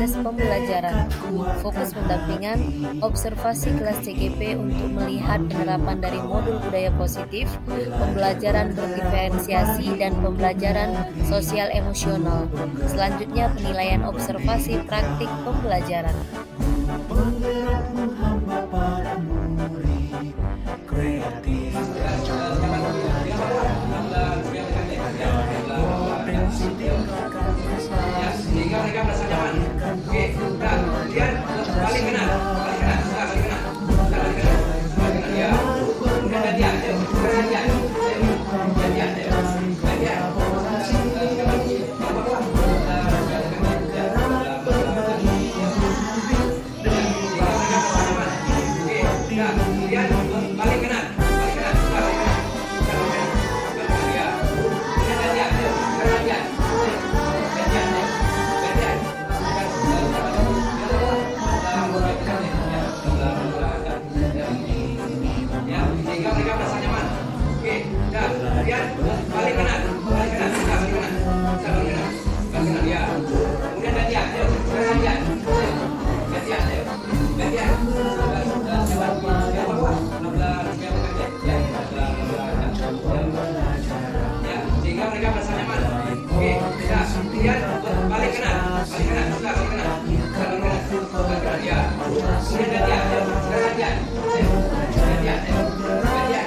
proses pembelajaran. Fokus pendampingan, observasi kelas CGP untuk melihat penerapan dari modul budaya positif, pembelajaran berdiferensiasi, dan pembelajaran sosial emosional. Selanjutnya penilaian observasi praktik pembelajaran. Sehingga mereka merasa nyaman. Oke, nah, kemudian balik kanan, ya. Kemudian gantian,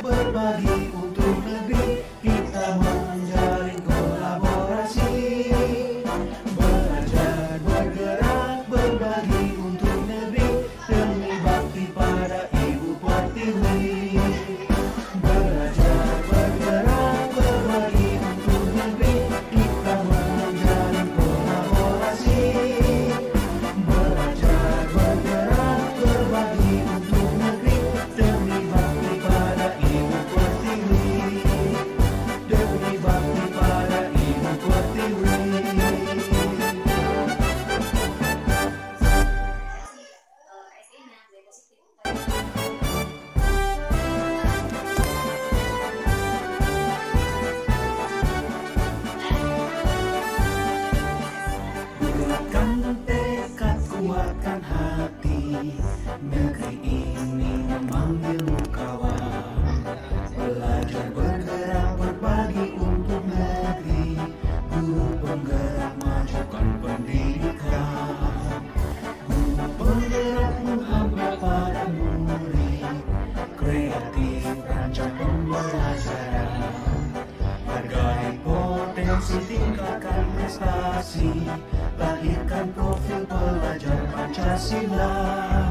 berbagi untuk negeri, kita menjalin kolaborasi, belajar bergerak berbagi untuk negeri, demi bakti pada Ibu Pertiwi. Belajar bergerak berbagi untuk negeri, kita menjalin kolaborasi, belajar bergerak berbagi untuk negeri, demi bakti pada Ibu Pertiwi, demi bakti pada Ibu Pertiwi. Bulatkan tekad, kuatkan hati, negeri ini memanggilmu kawan. Belajar bergerak berbagi untuk negeri, guru penggerak majukan pendidikan. Guru penggerak menghambat pada murid, kreatif rancang pembelajaran. Hargai potensi, tingkatkan prestasi, lahirkan profil pelajar Pancasila.